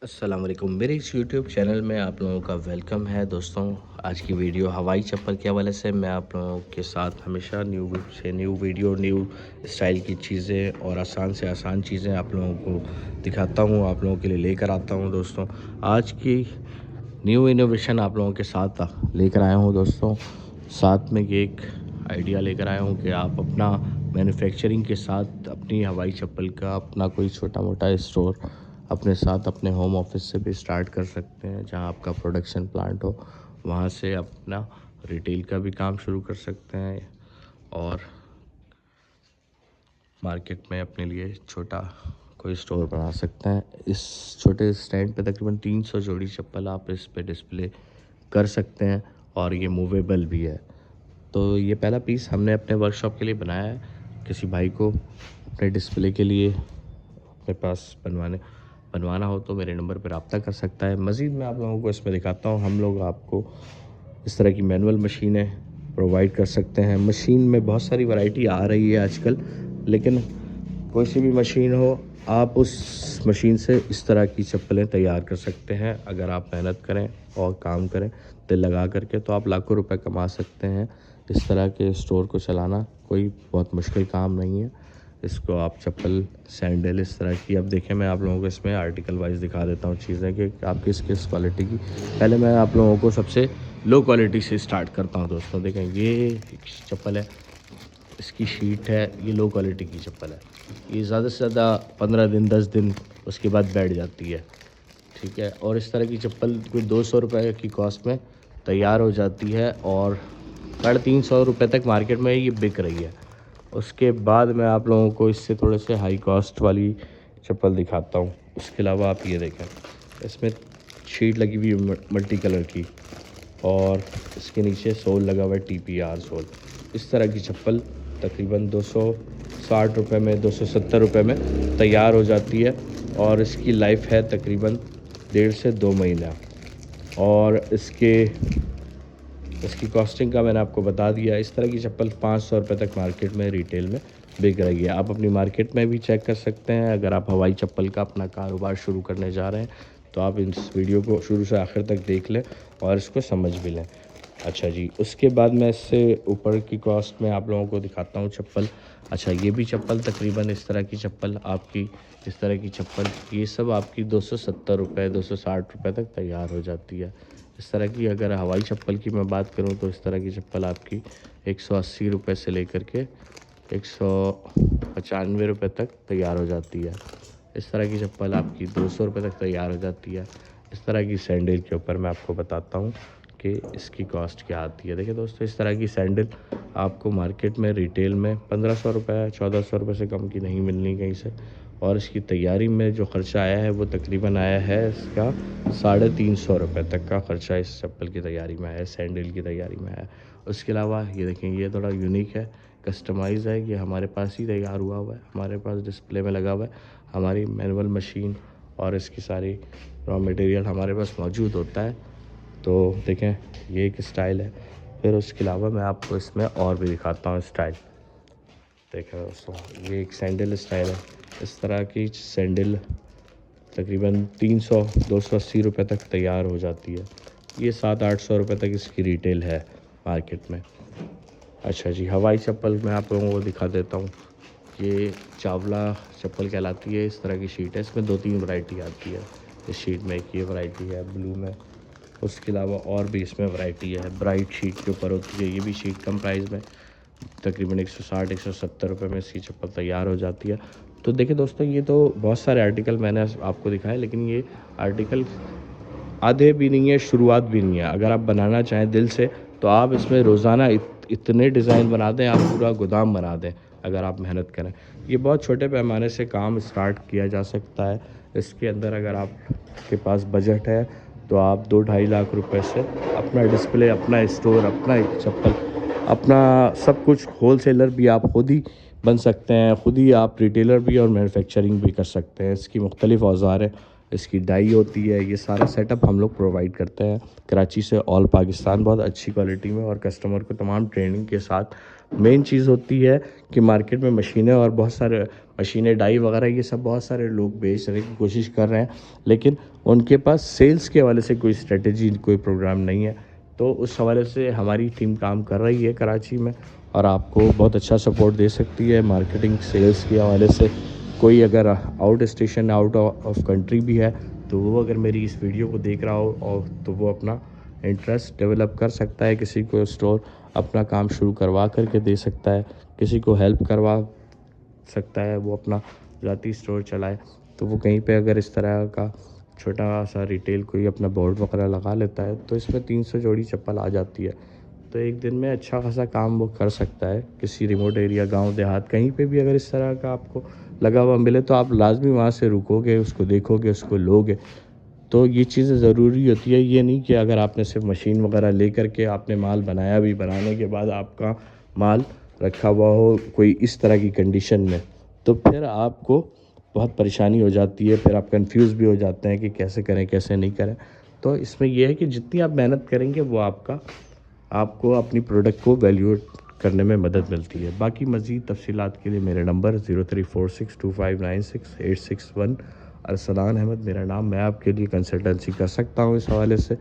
अस्सलाम वालेकुम। मेरे इस यूट्यूब चैनल में आप लोगों का वेलकम है दोस्तों। आज की वीडियो हवाई चप्पल के हवाले से मैं आप लोगों के साथ हमेशा न्यू वीडियो न्यू स्टाइल की चीज़ें और आसान से आसान चीज़ें आप लोगों को दिखाता हूँ, आप लोगों के लिए लेकर आता हूँ दोस्तों। आज की न्यू इनोवेशन आप लोगों के साथ लेकर आया हूँ दोस्तों। साथ में ये एक आइडिया लेकर आया हूँ कि आप अपना मैन्युफैक्चरिंग के साथ अपनी हवाई चप्पल का अपना कोई छोटा मोटा स्टोर अपने साथ अपने होम ऑफिस से भी स्टार्ट कर सकते हैं। जहां आपका प्रोडक्शन प्लांट हो वहां से अपना रिटेल का भी काम शुरू कर सकते हैं और मार्केट में अपने लिए छोटा कोई स्टोर बना सकते हैं। इस छोटे स्टैंड पे तकरीबन 300 जोड़ी चप्पल आप इस पे डिस्प्ले कर सकते हैं और ये मूवेबल भी है। तो ये पहला पीस हमने अपने वर्कशॉप के लिए बनाया है। किसी भाई को अपने डिस्प्ले के लिए अपने पास बनवाना हो तो मेरे नंबर पर रब्ता कर सकता है। मज़ीद मैं आप लोगों को इसमें दिखाता हूँ। हम लोग आपको इस तरह की मैनुअल मशीनें प्रोवाइड कर सकते हैं। मशीन में बहुत सारी वैरायटी आ रही है आजकल, लेकिन कोई सी भी मशीन हो आप उस मशीन से इस तरह की चप्पलें तैयार कर सकते हैं। अगर आप मेहनत करें और काम करें दिल लगा करके तो आप लाखों रुपए कमा सकते हैं। इस तरह के स्टोर को चलाना कोई बहुत मुश्किल काम नहीं है। इसको आप चप्पल सैंडल इस तरह की, अब देखें मैं आप लोगों को इसमें आर्टिकल वाइज दिखा देता हूँ चीज़ें कि आप किस किस क्वालिटी की। पहले मैं आप लोगों को सबसे लो क्वालिटी से स्टार्ट करता हूँ दोस्तों। देखें ये एक चप्पल है, इसकी शीट है, ये लो क्वालिटी की चप्पल है। ये ज़्यादा से ज़्यादा 15 दिन 10 दिन उसके बाद बैठ जाती है, ठीक है। और इस तरह की चप्पल कोई 200 रुपये की कॉस्ट में तैयार हो जाती है और 350 रुपये तक मार्केट में ये बिक रही है। उसके बाद मैं आप लोगों को इससे थोड़े से हाई कॉस्ट वाली चप्पल दिखाता हूँ। उसके अलावा आप ये देखें, इसमें शीट लगी हुई है मल्टी कलर की और इसके नीचे सोल लगा हुआ है TPR सोल। इस तरह की चप्पल तकरीबन 260 रुपये में 270 रुपये में तैयार हो जाती है और इसकी लाइफ है तकरीबन 1.5 से 2 महीना। और इसकी कॉस्टिंग का मैंने आपको बता दिया। इस तरह की चप्पल 500 रुपये तक मार्केट में रिटेल में बिक रही है। आप अपनी मार्केट में भी चेक कर सकते हैं। अगर आप हवाई चप्पल का अपना कारोबार शुरू करने जा रहे हैं तो आप इस वीडियो को शुरू से आखिर तक देख लें और इसको समझ भी लें। अच्छा जी, उसके बाद मैं इससे ऊपर की कॉस्ट में आप लोगों को दिखाता हूँ चप्पल। अच्छा, ये भी चप्पल तकरीबन इस तरह की चप्पल आपकी, इस तरह की चप्पल ये सब आपकी 270 रुपये 260 रुपये तक तैयार हो जाती है। इस तरह की अगर हवाई चप्पल की मैं बात करूं तो इस तरह की चप्पल आपकी 180 रुपये से लेकर के 195 रुपये तक तैयार हो जाती है। इस तरह की चप्पल आपकी 200 रुपये तक तैयार हो जाती है। इस तरह की सैंडल के ऊपर मैं आपको बताता हूँ कि इसकी कॉस्ट क्या आती है। देखिए दोस्तों, इस तरह की सैंडल आपको मार्केट में रिटेल में 1500 रुपये 1400 रुपये से कम की नहीं मिलनी कहीं से। और इसकी तैयारी में जो ख़र्चा आया है वो तकरीबन आया है इसका 350 रुपये तक का ख़र्चा इस चप्पल की तैयारी में आया है, सैंडल की तैयारी में आया है। उसके अलावा ये देखें, ये थोड़ा यूनिक है, कस्टमाइज़ है। ये हमारे पास ही तैयार हुआ हुआ है, हमारे पास डिस्प्ले में लगा हुआ है। हमारी मैनुअल मशीन और इसकी सारी रॉ मटेरियल हमारे पास मौजूद होता है। तो देखें, ये एक स्टाइल है। फिर उसके अलावा मैं आपको इसमें और भी दिखाता हूँ स्टाइल। देखें दोस्तों, ये एक सैंडल स्टाइल है। इस तरह की सैंडल तकरीबन 300 280 रुपये तक तैयार हो जाती है। ये 700-800 रुपये तक इसकी रिटेल है मार्केट में। अच्छा जी, हवाई चप्पल मैं आप लोगों को दिखा देता हूँ। ये चावला चप्पल कहलाती है। इस तरह की शीट है, इसमें 2-3 वैरायटी आती है। इस शीट में एक ये वैरायटी है ब्लू में। उसके अलावा और भी इसमें वैरायटी है, ब्राइट शीट के ऊपर होती है। ये भी शीट कम प्राइस में तकरीबन 160-170 रुपये में इसकी चप्पल तैयार हो जाती है। तो देखिए दोस्तों, ये तो बहुत सारे आर्टिकल मैंने आपको दिखाए, लेकिन ये आर्टिकल आधे भी नहीं है, शुरुआत भी नहीं है। अगर आप बनाना चाहें दिल से तो आप इसमें रोज़ाना इतने डिज़ाइन बना दें, आप पूरा गोदाम बना दें अगर आप मेहनत करें। ये बहुत छोटे पैमाने से काम स्टार्ट किया जा सकता है। इसके अंदर अगर आपके पास बजट है तो आप 2-2.5 लाख रुपए से अपना डिस्प्ले, अपना स्टोर, अपना एक चप्पल, अपना सब कुछ, होलसेलर भी आप खुद ही बन सकते हैं, खुद ही आप रिटेलर भी और मैन्युफैक्चरिंग भी कर सकते हैं। इसकी मुख्तलिफ़ औज़ार है, इसकी डाई होती है, ये सारा सेटअप हम लोग प्रोवाइड करते हैं कराची से ऑल पाकिस्तान, बहुत अच्छी क्वालिटी में और कस्टमर को तमाम ट्रेनिंग के साथ। मेन चीज़ होती है कि मार्केट में मशीनें और बहुत सारे मशीनें, डाई वगैरह ये सब बहुत सारे लोग बेचने की कोशिश कर रहे हैं, लेकिन उनके पास सेल्स के हवाले से कोई स्ट्रेटजी, कोई प्रोग्राम नहीं है। तो उस हवाले से हमारी टीम काम कर रही है कराची में और आपको बहुत अच्छा सपोर्ट दे सकती है मार्केटिंग सेल्स के हवाले से। कोई अगर out station, out of country भी है, तो वो अगर मेरी इस वीडियो को देख रहा हो और तो वो अपना इंटरेस्ट डेवलप कर सकता है, किसी को स्टोर अपना काम शुरू करवा करके दे सकता है, किसी को हेल्प करवा सकता है, वो अपना ज़ाती स्टोर चलाए। तो वो कहीं पे अगर इस तरह का छोटा सा रिटेल कोई अपना बोर्ड वगैरह लगा लेता है, तो इसमें 300 जोड़ी चप्पल आ जाती है। तो एक दिन में अच्छा खासा काम वो कर सकता है। किसी रिमोट एरिया, गांव देहात, कहीं पे भी अगर इस तरह का आपको लगा हुआ मिले, तो आप लाजमी वहाँ से रुकोगे, उसको देखोगे, उसको लोगे। तो ये चीज़ें ज़रूरी होती है। ये नहीं कि अगर आपने सिर्फ मशीन वगैरह ले करके आपने माल बनाया, भी बनाने के बाद आपका माल रखा हुआ हो कोई इस तरह की कंडीशन में, तो फिर आपको बहुत परेशानी हो जाती है। फिर आप कंफ्यूज भी हो जाते हैं कि कैसे करें, कैसे नहीं करें। तो इसमें यह है कि जितनी आप मेहनत करेंगे, वो आपको अपनी प्रोडक्ट को वैल्यू करने में मदद मिलती है। बाकी मज़ीद तफसीलात के लिए मेरे नंबर 0346259681 अरसलान अहमद मेरा नाम। मैं आपके लिए कंसल्टेंसी कर सकता हूँ। इस हवाले से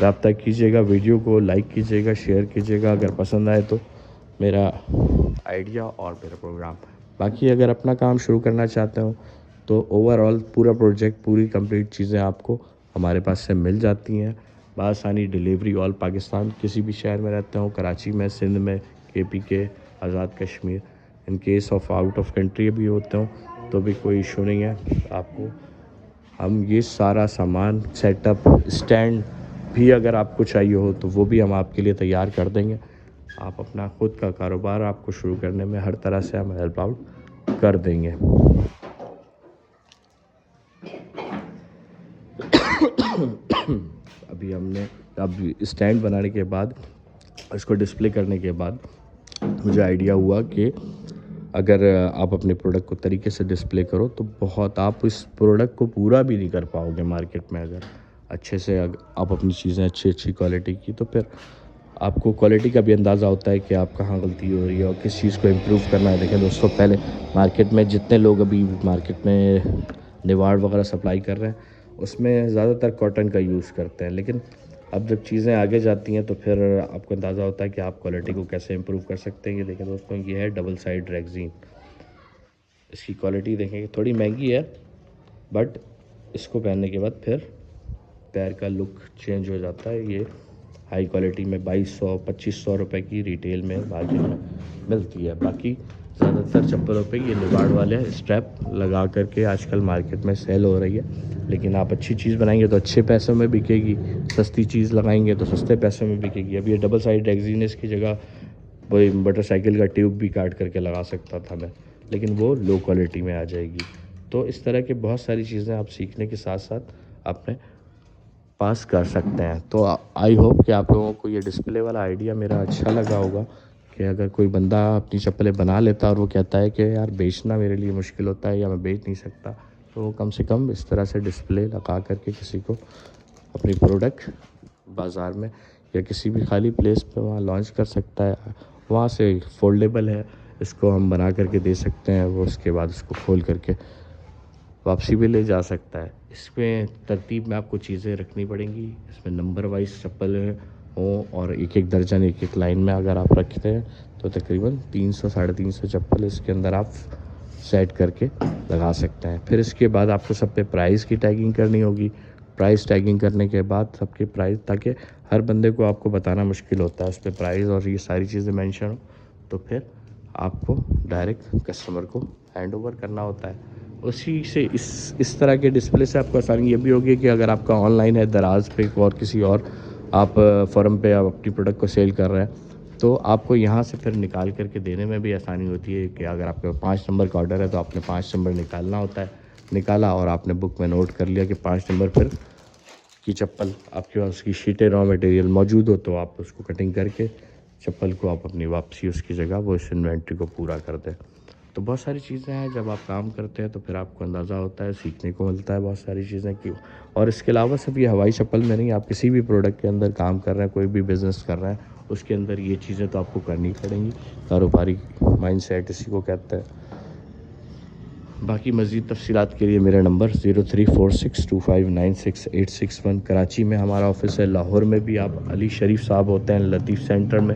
रब्ता कीजिएगा, वीडियो को लाइक कीजिएगा, शेयर कीजिएगा अगर पसंद आए तो मेरा आइडिया और मेरा प्रोग्राम। बाकी अगर अपना काम शुरू करना चाहते हो, तो ओवरऑल पूरा प्रोजेक्ट, पूरी कंप्लीट चीज़ें आपको हमारे पास से मिल जाती हैं बआसानी। डिलीवरी ऑल पाकिस्तान, किसी भी शहर में रहते हो, कराची में, सिंध में, KP के, Azad Kashmir. In case of out of country भी होते हो तो भी कोई इशू नहीं है। आपको हम ये सारा सामान, सेटअप, स्टैंड भी अगर आपको चाहिए हो तो वो भी हम आपके लिए तैयार कर देंगे। आप अपना ख़ुद का कारोबार आपको शुरू करने में हर तरह से हम हेल्प आउट कर देंगे। अब स्टैंड बनाने के बाद, इसको डिस्प्ले करने के बाद मुझे आइडिया हुआ कि अगर आप अपने प्रोडक्ट को तरीके से डिस्प्ले करो तो बहुत, आप इस प्रोडक्ट को पूरा भी नहीं कर पाओगे मार्केट में। अगर अच्छे से आप अपनी चीज़ें अच्छी क्वालिटी की, तो फिर आपको क्वालिटी का भी अंदाज़ा होता है कि आप कहाँ गलती हो रही है और किस चीज़ को इम्प्रूव करना है। देखें दोस्तों, पहले मार्केट में जितने लोग अभी मार्केट में निवाड़ वगैरह सप्लाई कर रहे हैं, उसमें ज़्यादातर कॉटन का यूज़ करते हैं। लेकिन अब जब चीज़ें आगे जाती हैं तो फिर आपको अंदाज़ा होता है कि आप क्वालिटी को कैसे इम्प्रूव कर सकते हैं। ये देखें दोस्तों, ये है डबल साइड रेक्जीन। इसकी क्वालिटी देखेंगे, थोड़ी महंगी है, बट इसको पहनने के बाद फिर पैर का लुक चेंज हो जाता है। ये हाई क्वालिटी में 2200-2500 रुपये की रिटेल में मार्केट में मिलती है। बाकी ज़्यादातर चप्पलों पे ये निवाड़ वाले स्ट्रैप लगा करके आजकल मार्केट में सेल हो रही है। लेकिन आप अच्छी चीज़ बनाएंगे तो अच्छे पैसों में बिकेगी, सस्ती चीज़ लगाएंगे तो सस्ते पैसों में बिकेगी। अब ये डबल साइड रेक्जीन की जगह वही मोटरसाइकिल का ट्यूब भी काट करके लगा सकता था मैं, लेकिन वो लो क्वालिटी में आ जाएगी। तो इस तरह की बहुत सारी चीज़ें आप सीखने के साथ साथ अपने पास कर सकते हैं। तो आई होप कि आप लोगों को ये डिस्प्ले वाला आइडिया मेरा अच्छा लगा होगा कि अगर कोई बंदा अपनी चप्पलें बना लेता और वो कहता है कि यार बेचना मेरे लिए मुश्किल होता है या मैं बेच नहीं सकता, तो वो कम से कम इस तरह से डिस्प्ले लगा करके किसी को अपनी प्रोडक्ट बाज़ार में या किसी भी खाली प्लेस पे वहाँ लॉन्च कर सकता है। वहाँ से फोल्डेबल है, इसको हम बना करके दे सकते हैं, वो उसके बाद उसको खोल करके वापसी भी ले जा सकता है। इसमें तरतीब में आपको चीज़ें रखनी पड़ेंगी। इसमें नंबर वाइज चप्पल हों और एक एक दर्जन, एक एक लाइन में अगर आप रखते हैं तो तकरीबन 300-350 चप्पल इसके अंदर आप सेट करके लगा सकते हैं। फिर इसके बाद आपको सब पे प्राइस की टैगिंग करनी होगी। प्राइस टैगिंग करने के बाद सबके प्राइस, ताकि हर बंदे को आपको बताना मुश्किल होता है, उस पर प्राइस और ये सारी चीज़ें मेंशन हो, तो फिर आपको डायरेक्ट कस्टमर को हैंड ओवर करना होता है। उसी से इस तरह के डिस्प्ले से आपको आसानी ये भी होगी कि अगर आपका ऑनलाइन है, दराज पे और किसी और आप फॉर्म पे आप अपनी प्रोडक्ट को सेल कर रहे हैं, तो आपको यहाँ से फिर निकाल करके देने में भी आसानी होती है कि अगर आपके 5 नंबर का ऑर्डर है तो आपने 5 नंबर निकालना होता है, निकाला और आपने बुक में नोट कर लिया कि 5 नंबर फिर की चप्पल आपके पास उसकी शीटें रॉ मटेरियल मौजूद हो, तो आप उसको कटिंग करके चप्पल को आप अपनी वापसी उसकी जगह वो इस इन्वेंट्री को पूरा कर दें। तो बहुत सारी चीज़ें हैं, जब आप काम करते हैं तो फिर आपको अंदाज़ा होता है, सीखने को मिलता है बहुत सारी चीज़ें की। और इसके अलावा सिर्फ ये हवाई चप्पल में नहीं, आप किसी भी प्रोडक्ट के अंदर काम कर रहे हैं, कोई भी बिज़नेस कर रहे हैं, उसके अंदर ये चीज़ें तो आपको करनी पड़ेंगी। कारोबारी माइंडसेट इसी को कहते हैं। बाकी मज़ीद तफ़सीलात के लिए मेरा नंबर 0346259681 कराची में हमारा ऑफ़िस है। लाहौर में भी आप अली शरीफ साहब होते हैं लतीफ़ सेंटर में,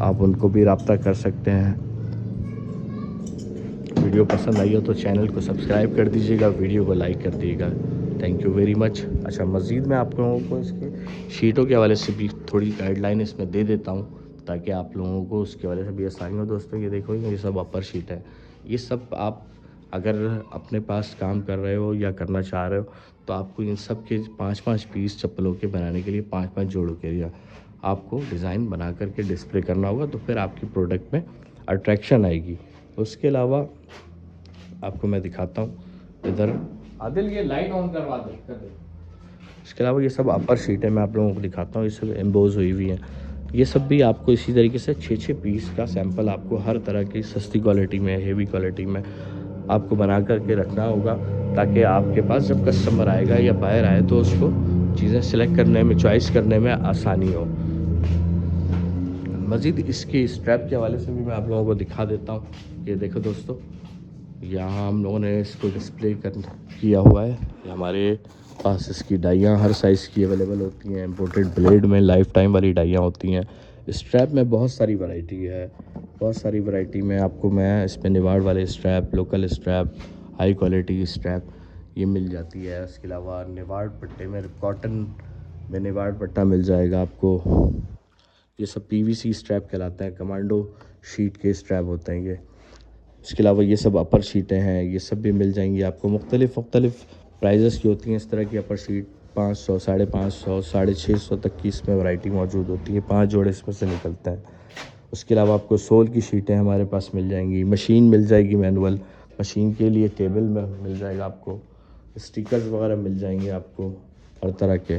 आप उनको भी रब्ता कर सकते हैं। वीडियो पसंद आई हो तो चैनल को सब्सक्राइब कर दीजिएगा, वीडियो को लाइक कर दीजिएगा। Thank you very much. अच्छा, मज़ीद मैं आप लोगों को इसके शीटों के हवाले से भी थोड़ी गाइडलाइन इसमें दे देता हूँ ताकि आप लोगों को उसके हवाले से भी आसानी हो। दोस्तों ये देखो, ये सब अपर शीट है। ये सब आप अगर अपने पास काम कर रहे हो या करना चाह रहे हो तो आपको इन सब के 5-5 पीस चप्पलों के बनाने के लिए 5-5 जोड़ों के लिए आपको डिज़ाइन बना करके डिस्प्ले करना होगा, तो फिर आपकी प्रोडक्ट में अट्रैक्शन आएगी। उसके अलावा आपको मैं दिखाता हूँ इधर, आदिल ये लाइट ऑन करवा दे कर दे। इसके अलावा ये सब अपर शीट है, मैं आप लोगों को दिखाता हूँ। ये सब एम्बोज हुई हुई हैं। ये सब भी आपको इसी तरीके से 6-6 पीस का सैंपल आपको हर तरह की सस्ती क्वालिटी में, हेवी क्वालिटी में आपको बना करके रखना होगा ताकि आपके पास जब कस्टमर आएगा या बाहर आए तो उसको चीज़ें सेलेक्ट करने में, चॉइस करने में आसानी हो। मज़ीद इसकी स्ट्रैप के हवाले से भी मैं आप लोगों को दिखा देता हूँ। ये देखो दोस्तों, यहाँ हम लोगों ने इसको डिस्प्ले किया हुआ है। हमारे पास इसकी डाइयाँ हर साइज़ की अवेलेबल होती हैं। इम्पोर्टेड ब्लेड में लाइफ टाइम वाली डाइयाँ होती हैं। स्ट्रैप में बहुत सारी वैरायटी है, बहुत सारी वैरायटी में आपको मैं इसमें निवाड़ वाले strap, local strap, high quality strap ये मिल जाती है। इसके अलावा निवाड़ पट्टे में, कॉटन में निवाड़ पट्टा मिल जाएगा आपको। ये सब पीवीसी स्ट्रैप कहलाते हैं, कमांडो शीट के स्ट्रैप होते हैं ये। इसके अलावा ये सब अपर शीटें हैं, ये सब भी मिल जाएंगी आपको। मुख्तलिफ़ प्राइजेस की होती हैं इस तरह की अपर शीट। 500, 550, 650 तक की इसमें वैरायटी मौजूद होती है। 5 जोड़े इसमें से निकलते हैं। उसके अलावा आपको सोल की शीटें हमारे पास मिल जाएंगी। मशीन मिल जाएगी मैनुअल, मशीन के लिए टेबल में मिल जाएगा आपको। स्टिकर्स वगैरह मिल जाएंगे आपको हर तरह के।